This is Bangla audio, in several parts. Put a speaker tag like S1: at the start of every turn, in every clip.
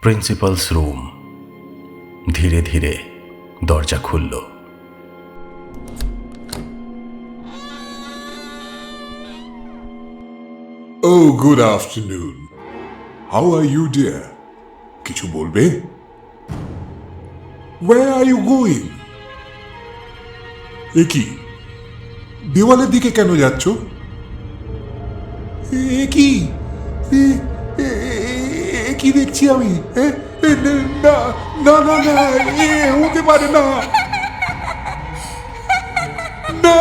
S1: Principles room. ধীরে ধীরে দরজা খুলল।
S2: Oh, good afternoon. How are you, dear? কিছু বলবে? Where are you going? এ কি? দেওয়ালের দিকে কেন যাচ্ছ? এ কি? এ কি দেখছি আমি? না না না না, এ হতে পারে না। না!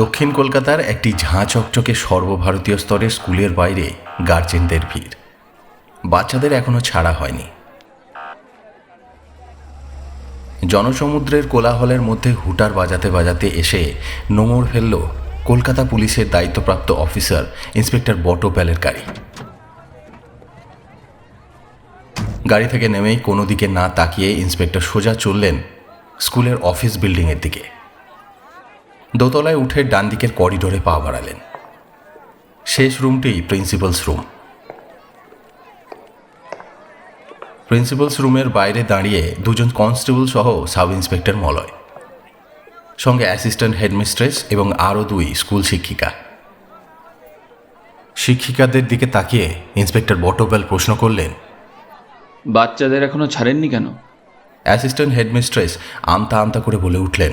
S1: দক্ষিণ কলকাতার একটি ঝাঁ চকচকে সর্বভারতীয় স্তরের স্কুলের বাইরে গার্জেনদের ভিড়। বাচ্চাদের এখনো ছাড়া হয়নি। জনসমুদ্রের কোলাহলের মধ্যে হুটার বাজাতে বাজাতে এসে নোঙর ফেলল কলকাতা পুলিশের দায়িত্বপ্রাপ্ত অফিসার ইন্সপেক্টর বটপ্যালের গাড়ি। গাড়ি থেকে নেমেই কোনো দিকে না তাকিয়ে ইন্সপেক্টর সোজা চললেন স্কুলের অফিস বিল্ডিংয়ের দিকে। দোতলায় উঠে ডান দিকের করিডোরে পা বাড়ালেন। শেষ রুমটি প্রিন্সিপালস রুম। প্রিন্সিপালস রুমের বাইরে দাঁড়িয়ে দুজন কনস্টেবল সহ সাব ইন্সপেক্টর মলয়, সঙ্গে অ্যাসিস্ট্যান্ট হেডমিস্ট্রেস এবং আরও দুই স্কুল শিক্ষিকা। শিক্ষিকাদের দিকে তাকিয়ে ইন্সপেক্টর বটপ্যাল প্রশ্ন করলেন,
S3: বাচ্চাদের এখনো ছাড়েননি কেন?
S1: অ্যাসিস্ট্যান্ট হেডমিস্ট্রেস আমতা আমতা করে বলে উঠলেন,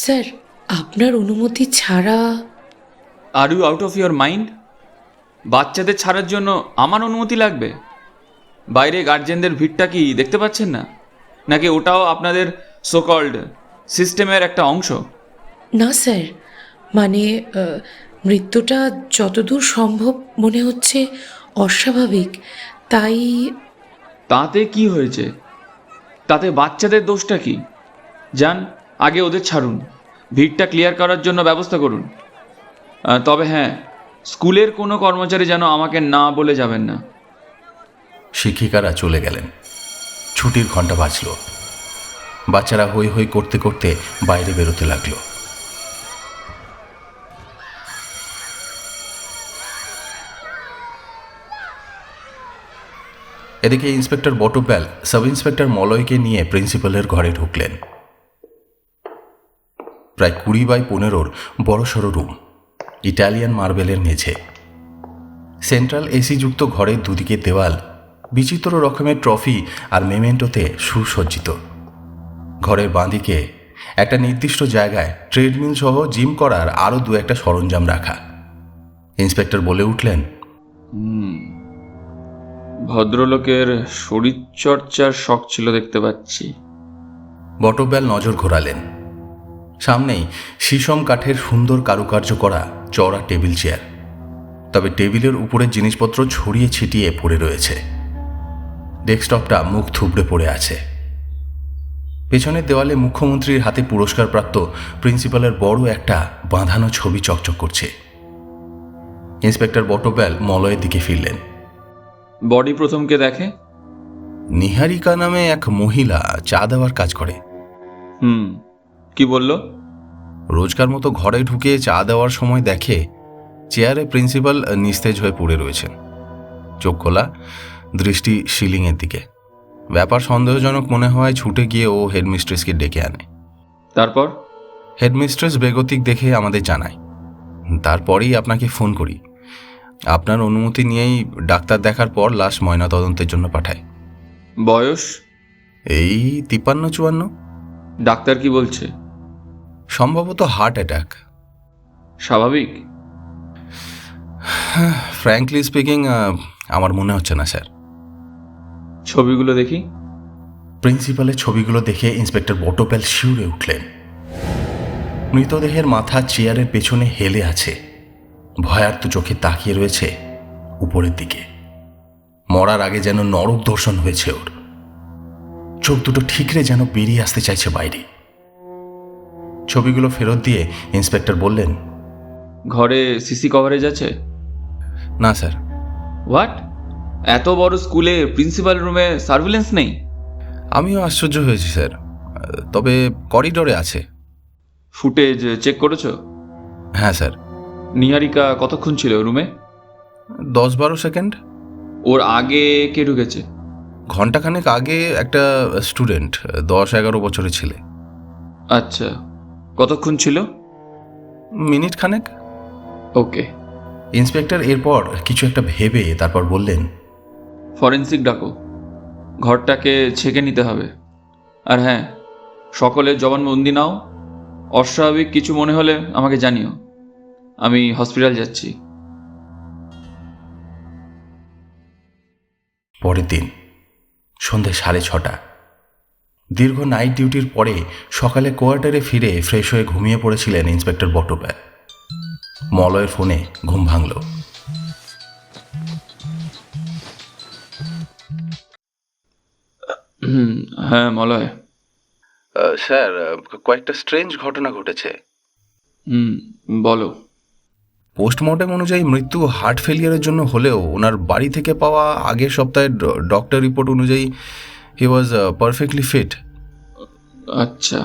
S4: স্যার, আপনার অনুমতি ছাড়া।
S3: Are you out of your mind? বাচ্চাদের ছাড়ার জন্য আমার অনুমতি লাগবে? বাইরে গার্জেনদের ভিড়টা কি দেখতে পাচ্ছেন না? নাকি ওটাও আপনাদের সোকল্ড সিস্টেমের একটা অংশ?
S4: না স্যার, মানে মৃত্যুটা যতদূর সম্ভব মনে হচ্ছে অস্বাভাবিক, তাই।
S3: তাতে কি হয়েছে? তাতে বাচ্চাদের দোষটা কি? যান, আগে ওদের ছাড়ুন, ভিড়টা ক্লিয়ার করার জন্য ব্যবস্থা করুন। তবে হ্যাঁ, স্কুলের কোনো কর্মচারী যেন আমাকে না বলে যাবেন না।
S1: শিক্ষিকারা চলে গেলেন। ছুটির ঘন্টা বাজল। বাচ্চারা হই হই করতে করতে বাইরে বেরোতে লাগলো। এদিকে ইন্সপেক্টর বটপ্যাল সাব ইন্সপেক্টর মলয়কে নিয়ে প্রিন্সিপালের ঘরে ঢুকলেন। প্রায় 20x15 বড়সড় রুম, ইটালিয়ান মার্বেলের মেঝে, সেন্ট্রাল এসি যুক্ত ঘরের দুদিকে দেওয়াল বিচিত্র রকমের ট্রফি আর মেমেন্টোতে সুসজ্জিত। ঘরের বাঁদিকে একটা নির্দিষ্ট জায়গায় ট্রেডমিল সহ জিম করার আরও দু একটা সরঞ্জাম রাখা। ইন্সপেক্টর বলে উঠলেন,
S3: ভদ্রলোকের শরীরচর্চার শখ ছিল দেখতে পাচ্ছি।
S1: বটপ্যাল নজর ঘোরালেন। সামনেই শিশম কাঠের সুন্দর কারুকার্য করা চওড়া টেবিল চেয়ার, তবে টেবিলের উপরের জিনিসপত্র ছড়িয়ে ছিটিয়ে পড়ে রয়েছে। ডেস্কটপটা মুখ থুবড়ে পড়ে আছে। পেছনের দেওয়ালে মুখ্যমন্ত্রীর হাতে পুরস্কারপ্রাপ্ত প্রিন্সিপালের বড় একটা বাঁধানো ছবি চকচক করছে। ইন্সপেক্টর বটপ্যাল মলয়ের দিকে ফিরলেন।
S3: বডি প্রথমকে দেখে?
S1: নিহারিকা নামে এক মহিলা চা দেওয়ার কাজ করে।
S3: কি বলল?
S1: রোজকার মতো ঘরে ঢুকে চা দেওয়ার সময় দেখে চেয়ারে প্রিন্সিপাল নিস্তেজ হয়ে পড়ে রয়েছেন, চোখ খোলা, দৃষ্টি সিলিংয়ের দিকে। ব্যাপার সন্দেহজনক মনে হয় ছুটে গিয়ে ও হেডমিস্ট্রেসকে ডেকে আনে।
S3: তারপর?
S1: হেডমিস্ট্রেস বেগতিক দেখে আমাদের জানায়। তারপরেই আপনাকে ফোন করি। আপনার অনুমতি নিয়েই ডাক্তার দেখার পর লাশ ময়নাতদন্তের জন্য পাঠায়।
S3: বয়স?
S1: এই 53-54।
S3: ডাক্তার কি বলছে?
S1: সম্ভবত হার্ট অ্যাটাক।
S3: স্বাভাবিক?
S1: ফ্র্যাঙ্কলি স্পিকিং, আমার মনে হচ্ছে না স্যার।
S3: ছবিগুলো দেখি।
S1: প্রিন্সিপালের ছবিগুলো দেখে ইন্সপেক্টর বটপ্যাল শিউরে উঠলেন। মৃতদেহের মাথা চেয়ারের পেছনে হেলে আছে, ভয়ার্ত চোখে তাকিয়ে রয়েছে উপরের দিকে। মরার আগে যেন নরক দর্শন হয়েছে ওর। চোখ দুটো ঠিকরে যেন বেরিয়ে আসতে চাইছে বাইরে। ছবিগুলো ফেরত দিয়ে ইন্সপেক্টর বললেন,
S3: ঘরে সিসি কভারেজ আছে?
S1: না স্যার।
S3: হোয়াট? এত বড় স্কুলে প্রিন্সিপাল রুমে সার্ভিলেন্স নেই?
S1: আমিও আশ্চর্য হয়েছি স্যার, তবে করিডোরে আছে।
S3: ফুটেজ চেক করেছো?
S1: হ্যাঁ স্যার।
S3: নিহারিকা কতক্ষণ ছিল রুমে?
S1: 10-12 সেকেন্ড।
S3: ওর আগে কে ঢুকেছে?
S1: ঘন্টাখানেক আগে একটা স্টুডেন্ট, 10-11 বছরের ছেলে।
S3: আচ্ছা, কতক্ষণ ছিল?
S1: মিনিট খানেক।
S3: ওকে।
S1: ইন্সপেক্টর এরপর কিছু একটা ভেবে তারপর বললেন,
S3: ফরেন্সিক ডাকো, ঘরটাকে ছেঁকে নিতে হবে। আর হ্যাঁ, সকলের জবানবন্দি নাও। অস্বাভাবিক কিছু মনে হলে আমাকে জানিও। আমি হসপিটাল যাচ্ছি।
S1: পরের দিন সন্ধ্যে 6:30। দীর্ঘ নাইট ডিউটির পরে সকালে কোয়ার্টারে ফিরে ফ্রেশ হয়ে ঘুমিয়ে পড়েছিলেন ইন্সপেক্টর বটব্যাল। মলয়ের ফোনে ঘুম ভাঙল।
S3: হ্যাঁ মলয়।
S1: স্যার, কয়েকটা স্ট্রেঞ্জ ঘটনা ঘটেছে।
S3: বলো।
S1: পোস্টমর্টেম অনুযায়ী মৃত্যু হার্ট ফেলিয়ারের জন্য হলেও ওনার বাড়ি থেকে পাওয়া আগের সপ্তাহের ডক্টর রিপোর্ট অনুযায়ী হি ওয়াজ পারফেক্টলি ফিট।
S3: আচ্ছা,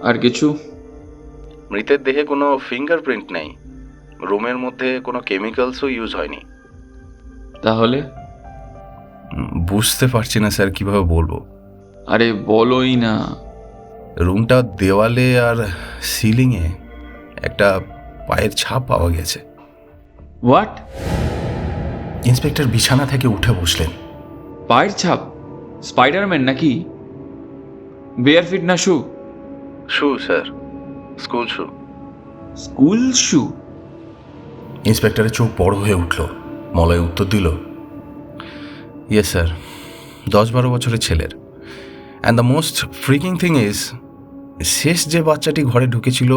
S3: আর কিছু?
S1: মৃতের দেহে কোনো ফিঙ্গারপ্রিন্ট নেই, রুমের মধ্যে কোনো কেমিক্যালসও ইউজ হয়নি।
S3: তাহলে?
S1: বুঝতে পারছি না স্যার, কিভাবে বলবো।
S3: আরে বলোই না।
S1: রুমটা দেওয়ালে আর সিলিংয়ে একটা পায়ের ছাপ পাওয়া গেছে।
S3: হোয়াট?
S1: ইন্সপেক্টর বিছানা থেকে উঠে বসলেন।
S3: পায়ের ছাপ? স্পাইডারম্যান নাকি? বেয়ার ফিট না শু?
S1: শু স্যার, স্কুল শু।
S3: স্কুল শু?
S1: ইন্সপেক্টরের চোখ বড় হয়ে উঠল। মলয় উত্তর দিল, ইয়েস স্যার, 10-12 বছরের ছেলের। And the most freaking thing is, শেষ যে বাচ্চাটি ঘরে ঢুকেছিল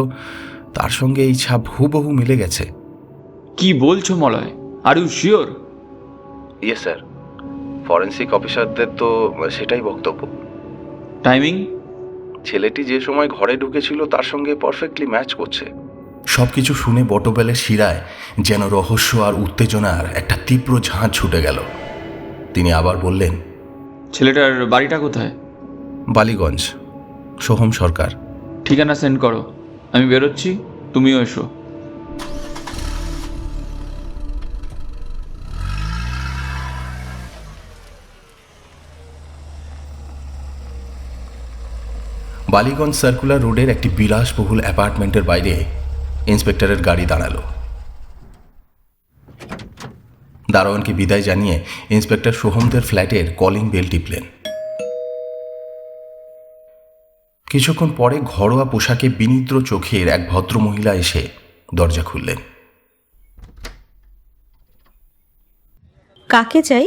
S1: তার সঙ্গে এই ছাপ হুবহু মিলে গেছে।
S3: কি বলছো Malay? Are you sure?
S1: Yes sir, forensic অফিসারদের তো সেটাই বক্তব্য।
S3: টাইমিং?
S1: ছেলেটি যে সময় ঘরে ঢুকেছিল তার সঙ্গে পারফেক্টলি ম্যাচ করছে। সব কিছু শুনে বটবেলের শিরায় যেন রহস্য আর উত্তেজনার একটা তীব্র ঝাঁজ ছুটে গেল। তিনি আবার বললেন,
S3: ছেলেটার বাড়িটা কোথায়?
S1: বালিগঞ্জ, সোহম সরকার।
S3: ঠিকানা সেন্ড করো, আমি বেরোচ্ছি, তুমিও এসো।
S1: বালিগঞ্জ সার্কুলার রোডের একটি বিলাসবহুল অ্যাপার্টমেন্টের বাইরে ইন্সপেক্টরের গাড়ি দাঁড়ালো। দারোয়ানকে বিদায় জানিয়ে ইন্সপেক্টর সোহমদের ফ্ল্যাটের কলিং বেল টিপলেন। কিছুক্ষণ পরে ঘরোয়া পোশাকে বিনিদ্র চোখের এক ভদ্রমহিলা এসে দরজা খুললেন।
S5: কাকে চাই?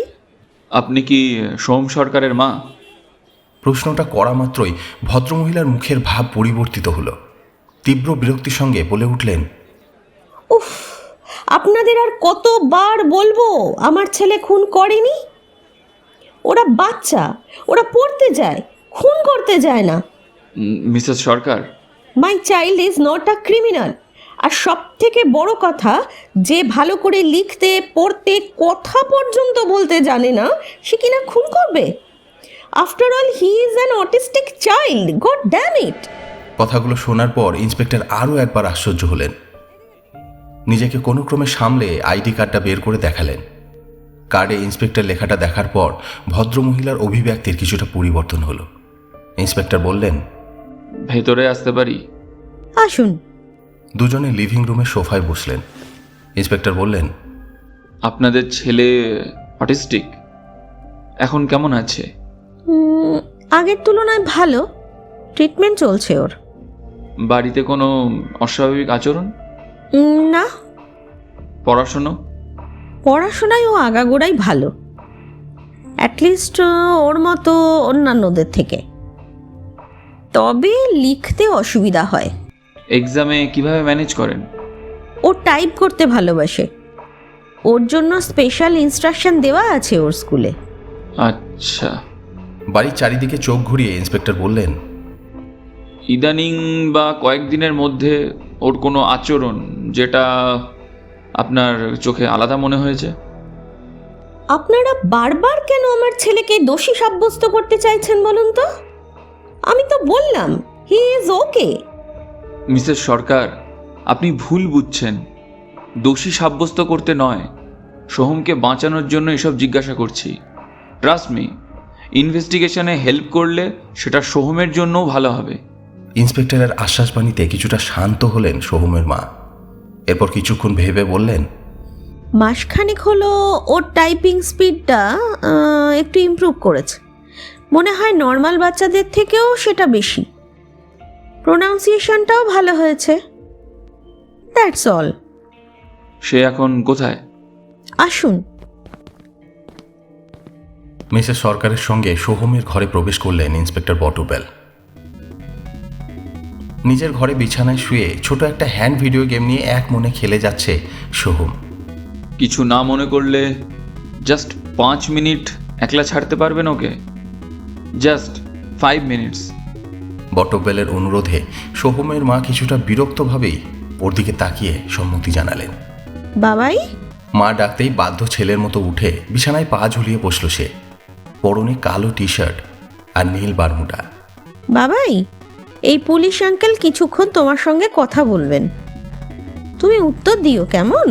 S3: আপনি কি সোম সরকারের মা?
S1: প্রশ্নটা করা মাত্রই ভদ্রমহিলার মুখের ভাব পরিবর্তিত হলো। তীব্র বিরক্তির সঙ্গে বলে উঠলেন,
S5: উফ, আপনাদের আর কতবার বলবো আমার ছেলে খুন করেনি? ওরা বাচ্চা, ওরা পড়তে যায়, খুন করতে যায় না।
S3: Mrs Sarkar,
S5: my child is not a criminal. আর সব থেকে বড় কথা, যে ভালো করে লিখতে পড়তে কথা পর্যন্ত বলতে জানে না, সে কিনা খুন করবে? After all he is an autistic child, god damn it.
S1: কথাগুলো শোনার পর ইন্সপেক্টর আরও একবার আশ্চর্য হলেন। নিজেকে কোনো ক্রমে সামলে আইডি কার্ডটা বের করে দেখালেন। কার্ডে ইন্সপেক্টর লেখাটা দেখার পর ভদ্রমহিলার অভিব্যক্তির কিছুটা পরিবর্তন হলো। ইন্সপেক্টর বললেন,
S3: ভেতরে আসতে পারি?
S5: আসুন।
S1: দুজনে লিভিং রুমে সোফায় বসলেন। ইন্সপেক্টর বললেন,
S3: আপনাদের ছেলে অটিস্টিক, এখন কেমন আছে?
S5: আগের তুলনায় ভালো, ট্রিটমেন্ট চলছে ওর।
S3: বাড়িতে কোনো অস্বাভাবিক আচরণ?
S5: না।
S3: পড়াশুনো?
S5: পড়াশোনায় ও আগাগোড়াই ভালো, অ্যাটলিস্ট ওর মতো অন্যান্যদের থেকে। তবে লিখতে অসুবিধা হয়।
S3: এক্সামে কিভাবে ম্যানেজ করেন?
S5: ও টাইপ করতে ভালোবাসে, ওর জন্য স্পেশাল ইনস্ট্রাকশন দেওয়া আছে ওর স্কুলে।
S3: আচ্ছা।
S1: বাড়ির চারিদিকে চোখ ঘুরিয়ে ইন্সপেক্টর বললেন,
S3: ইদানিং বা কয়েকদিনের মধ্যে ওর কোনো আচরণ যেটা আপনার চোখে আলাদা মনে হয়েছে?
S5: আপনারা বারবার কেন আমার ছেলেকে দোষী সাব্যস্ত করতে চাইছেন বলুন তো? আমি তো বললাম হি ইজ ওকে।
S3: মিসেস সরকার, আপনি ভুল বুঝছেন। দোষী সাব্যস্ত করতে নয়, সোহমকে বাঁচানোর জন্য এসব জিজ্ঞাসা করছি। ট্রাস্ট মি, ইনভেস্টিগেশনে হেল্প করলে সেটা সোহমের জন্যও ভালো হবে।
S1: ইন্সপেক্টরের আশ্বাসবাণীতে কিছুটা শান্ত হলেন সোহমের মা। এরপর কিছুক্ষণ ভেবে বললেন,
S5: মাসখানেক হলো ওর টাইপিং স্পিডটা একটু ইমপ্রুভ করেছে। মনে হয় নর্মাল বাচ্চাদের থেকেও সেটা বেশি। প্রোনাউন্সিয়েশনটাও ভালো হয়েছে। That's all.
S3: সে এখন কোথায়?
S5: আসুন।
S1: মিসেস সরকারের সঙ্গে সোহমের ঘরে প্রবেশ করলেন ইন্সপেক্টর বটবেল। নিজের ঘরে বিছানায় শুয়ে ছোট একটা হ্যান্ড ভিডিও গেম নিয়ে এক মনে খেলে যাচ্ছে সোহম।
S3: কিছু না মনে করলে জাস্ট 5 মিনিট একলা ছাড়তে পারবেন ওকে? Just 5 minutes.
S1: বটবেলের অনুরোধে সোহমের মা কিছুটা বিরক্তভাবেই ওর দিকে তাকিয়ে সম্মতি জানালেন।
S5: বাবাই?
S1: মা ডাকতেই বাধ্য ছেলের মতো উঠে বিছানায় পা ঝুলিয়ে বসল সে। পরনে কালো টি শার্ট আর নীল বারমুডা।
S5: বাবাই, এই পুলিশ আঙ্কেল কিছুক্ষণ তোমার সঙ্গে কথা বলবেন। তুমি উত্তর দিও কেমন?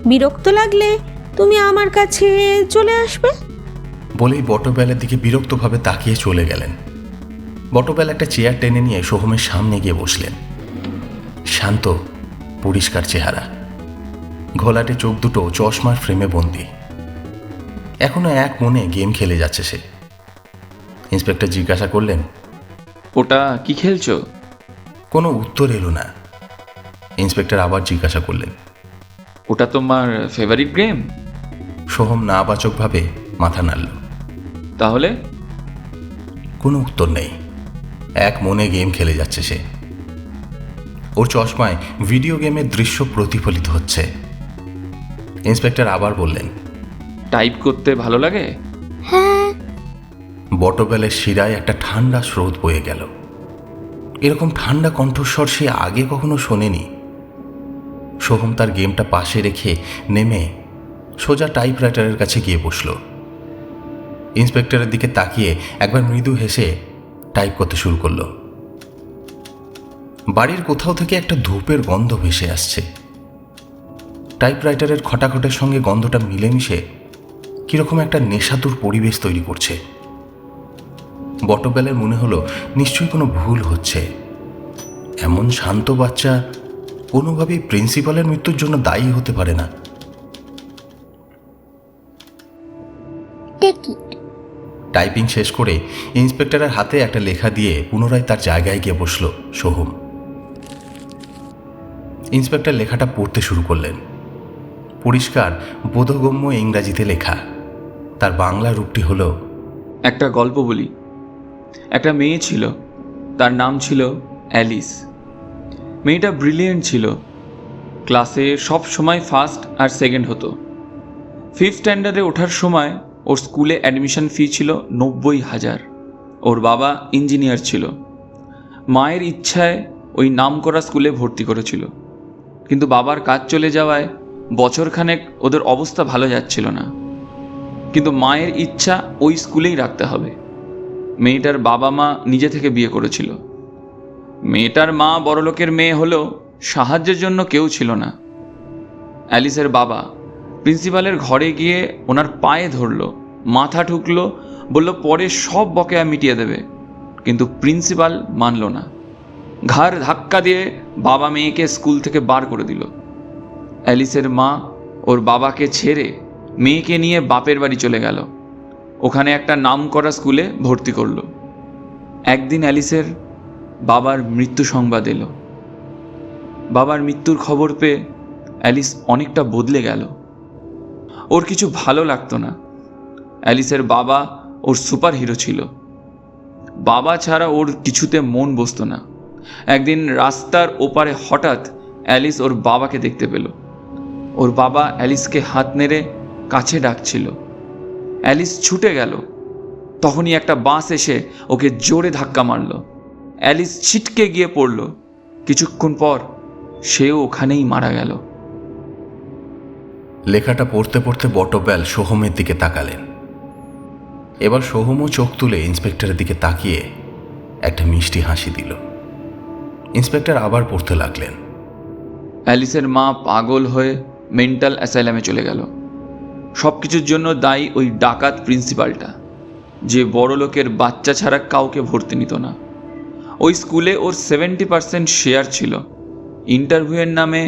S5: বিরক্ত লাগলে তুমি আমার কাছে চলে আসবে।
S1: বলেই বটবেলের দিকে বিরক্তভাবে তাকিয়ে চলে গেলেন। বটবেল একটা চেয়ার টেনে নিয়ে সোহমের সামনে গিয়ে বসলেন। শান্ত, পরিষ্কার চেহারা, ঘোলাটে চোখ দুটো চশমার ফ্রেমে বন্দি। এখনো এক মনে গেম খেলে যাচ্ছে সে। ইন্সপেক্টর জিজ্ঞাসা করলেন,
S3: ওটা কি খেলছো?
S1: কোনো উত্তর এলো না। ইন্সপেক্টর আবার জিজ্ঞাসা করলেন,
S3: ওটা তোমার ফেভারিট গেম?
S1: সোহম নাবাচকভাবে মাথা নাড়ল।
S3: তাহলে?
S1: কোনো উত্তর নেই। এক মনে গেম খেলে যাচ্ছে সে। ওর চশমায় ভিডিও গেমের দৃশ্য প্রতিফলিত হচ্ছে। ইন্সপেক্টর আবার বললেন,
S3: টাইপ করতে ভালো লাগে?
S1: বটবেলের শিরায় একটা ঠান্ডা স্রোত বয়ে গেল। এরকম ঠান্ডা কণ্ঠস্বর সে আগে কখনো শোনেনি। সোহম তার গেমটা পাশে রেখে নেমে সোজা টাইপরাইটারের কাছে গিয়ে বসল। ইন্সপেক্টরের দিকে তাকিয়ে একবার মৃদু হেসে টাইপ করতে শুরু করলো। বাড়ির কোথাও থেকে একটা ধূপের গন্ধ ভেসে আসছে। টাইপরাইটারের খটাখটের সঙ্গে গন্ধটা মিলেমিশে কিরকম একটা নেশাতুর পরিবেশ তৈরি করছে। বটবেলের মনে হলো নিশ্চয়ই কোনো ভুল হচ্ছে। এমন শান্ত বাচ্চা কোনোভাবেই প্রিন্সিপালের মৃত্যুর জন্য দায়ী হতে পারে না। টাইপিং শেষ করে ইন্সপেক্টরের হাতে একটা লেখা দিয়ে পুনরায় তার জায়গায় গিয়ে বসল সোহম। ইন্সপেক্টর লেখাটা পড়তে শুরু করলেন। পরিষ্কার বোধগম্য ইংরাজিতে লেখা। তার বাংলা রূপটি হলো,
S3: একটা গল্প বলি। একটা মেয়ে ছিল, তার নাম ছিল অ্যালিস। মেয়েটা ব্রিলিয়েন্ট ছিল, ক্লাসে সব সময় ফার্স্ট আর সেকেন্ড হতো। 5th স্ট্যান্ডার্ডে ওঠার সময় ওর স্কুলে অ্যাডমিশন ফি ছিল 90,000। ওর বাবা ইঞ্জিনিয়ার ছিল। মায়ের ইচ্ছায় ওই নামকরা স্কুলে ভর্তি করেছিল, কিন্তু বাবার কাজ চলে যাওয়ায় বছরখানেক ওদের অবস্থা ভালো যাচ্ছিল না। কিন্তু মায়ের ইচ্ছা ওই স্কুলেই রাখতে হবে। মেয়েটার বাবা মা নিজে থেকে বিয়ে করেছিল। মেয়েটার মা বড়লোকের মেয়ে হলেও সাহায্যের জন্য কেউ ছিল না। অ্যালিসের বাবা প্রিন্সিপালের ঘরে গিয়ে ওনার পায়ে ধরলো, মাথা ঠুকলো, বলল পরে সব বকেয়া মিটিয়ে দেবে। কিন্তু প্রিন্সিপাল মানল না। ঘাড় ধাক্কা দিয়ে বাবা মেয়েকে স্কুল থেকে বার করে দিল। অ্যালিসের মা ওর বাবাকে ছেড়ে মেয়েকে নিয়ে বাপের বাড়ি চলে গেল। ওখানে একটা নামকরা স্কুলে ভর্তি করল। একদিন অ্যালিসের বাবার মৃত্যু সংবাদ এলো। বাবার মৃত্যুর খবর পেয়ে অ্যালিস অনেকটা বদলে গেল। ওর কিছু ভালো লাগতো না। অ্যালিসের বাবা ওর সুপার হিরো ছিল। বাবা ছাড়া ওর কিছুতে মন বসতো না। একদিন রাস্তার ওপারে হঠাৎ অ্যালিস ওর বাবাকে দেখতে পেল। ওর বাবা অ্যালিসকে হাত নেড়ে কাছে ডাকছিল। অ্যালিস ছুটে গেল। তখনই একটা বাস এসে ওকে জোরে ধাক্কা মারল। অ্যালিস ছিটকে গিয়ে পড়ল। কিছুক্ষণ পর সেও ওখানেই মারা গেল।
S1: লেখাটা পড়তে পড়তে বটব্যাল সোহমের দিকে তাকালেন। এবার সোহমও চোখ তুলে ইন্সপেক্টরের দিকে তাকিয়ে একটা মিষ্টি হাসি দিল। ইন্সপেক্টর আবার পড়তে লাগলেন।
S3: অ্যালিসের মা পাগল হয়ে মেন্টাল অ্যাসাইলামে চলে গেল। সব কিছুর জন্য দায়ী ওই ডাকাত প্রিন্সিপালটা, যে বড় লোকের বাচ্চা ছাড়া কাউকে ভর্তি নিত না। ওই স্কুলে ওর 70% শেয়ার ছিল। ইন্টারভিউয়ের নামে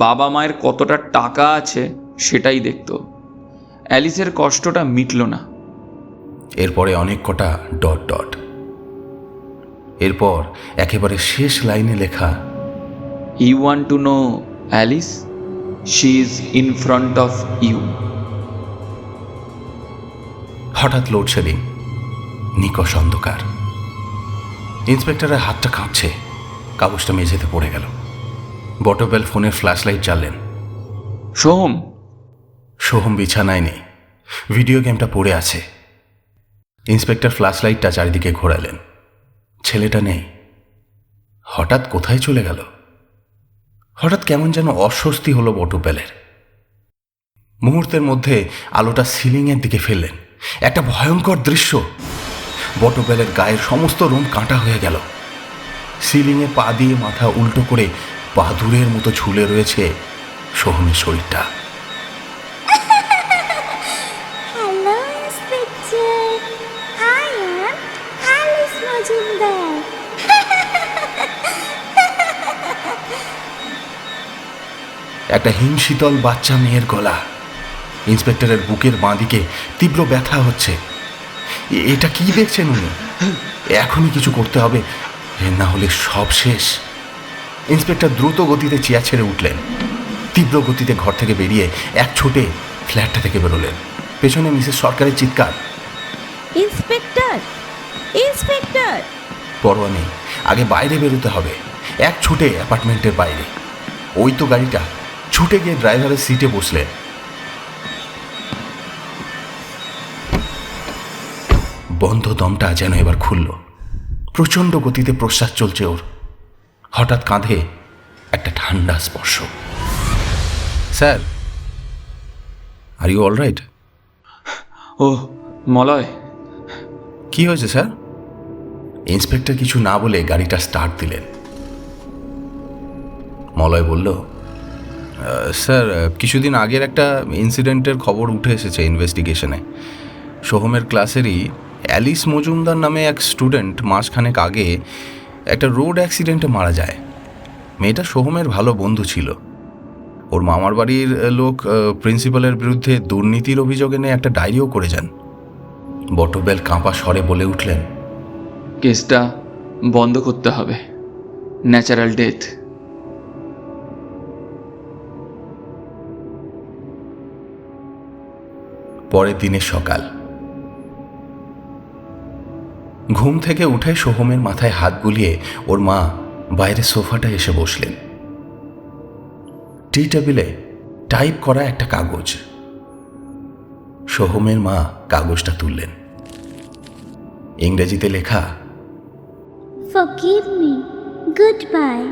S3: বাবা মায়ের কতটা টাকা আছে সেটাই দেখত। অ্যালিসের কষ্টটা মিটল না।
S1: এরপরে অনেক কটা ডট ডট। এরপর একেবারে শেষ লাইনে লেখা,
S3: you want to know Alice, she is in front of you.
S1: হঠাৎ লোডশেডিং, নিকষ অন্ধকার। ইন্সপেক্টরের হাতটা কাঁপছে, কাগজটা মেঝেতে পড়ে গেল। বটবেল ফোনের ফ্ল্যাশ লাইট জ্বাললেন।
S3: সোহম,
S1: সোহম বিছানায় নেই, ভিডিও গেমটা পড়ে আছে। ইন্সপেক্টর ফ্ল্যাশ লাইটটা চারিদিকে ঘোরালেন। ছেলেটা নেই। হঠাৎ কোথায় চলে গেল? হঠাৎ কেমন যেন অস্বস্তি হলো বটবেলের। মুহূর্তের মধ্যে আলোটা সিলিংয়ের দিকে ফেললেন। একটা ভয়ঙ্কর দৃশ্য। বটবেলের গায়ের সমস্ত রোম কাঁটা হয়ে গেল। সিলিংয়ে পা দিয়ে মাথা উল্টো করে বাদুড়ের মতো ঝুলে রয়েছে সোহমের শরীরটা।
S6: Hello, Inspector. I am Alice Majumdar.
S1: একটা হিমশীতল বাচ্চা মেয়ের গলা। ইন্সপেক্টরের বুকের বাঁদিকে তীব্র ব্যথা হচ্ছে। এটা কি দেখছেন উনি? এখনই কিছু করতে হবে, না হলে সব শেষ। ইন্সপেক্টর দ্রুত গতিতে চেয়ার ছেড়ে উঠলেন। তীব্র গতিতে ঘর থেকে বেরিয়ে এক ছোটে ফ্ল্যাটটা থেকে বেরোলেন। পেছনে মিসেস সরকারের চিৎকার,
S5: ইন্সপেক্টর, ইন্সপেক্টর!
S1: পরোয়া নেই, আগে বাইরে বেরোতে হবে। এক ছুটে অ্যাপার্টমেন্টের বাইরে। ওই তো গাড়িটা। ছুটে গিয়ে ড্রাইভারের সিটে বসলেন। বন্ধ দমটা যেন এবার খুলল। প্রচণ্ড গতিতে প্রশ্বাস চলছে ওর। হঠাৎ কাঁধে একটা ঠান্ডা স্পর্শ। Sir, are you all right?
S3: ও মলয়,
S1: কি হয়েছে স্যার? ইন্সপেক্টর কিছু না বলে গাড়িটা স্টার্ট দিলেন। মলয় বলল, স্যার, কিছুদিন আগের একটা ইনসিডেন্টের খবর উঠে এসেছে ইনভেস্টিগেশনে। সোহমের ক্লাসেরই অ্যালিস মজুমদার নামে এক স্টুডেন্ট মাসখানেক আগে একটা রোড অ্যাক্সিডেন্টে মারা যায়। মেয়েটা সোহমের ভালো বন্ধু ছিল। ওর মামার বাড়ির লোক প্রিন্সিপালের বিরুদ্ধে দুর্নীতির অভিযোগ এনে একটা ডায়েরিও করে যান। বটবেল কাঁপা স্বরে বলে উঠলেন,
S3: কেসটা বন্ধ করতে হবে। Natural death.
S1: পরের দিনের সকাল। ঘুম থেকে উঠে সোহমের মাথায় হাত বুলিয়ে ওর মা বাইরে সোফাটা এসে বসলেন। টি টেবিলে টাইপ করা একটা কাগজ। সোহমের মা কাগজটা তুললেন। ইংরেজিতে লেখা,
S6: Forgive me. Goodbye.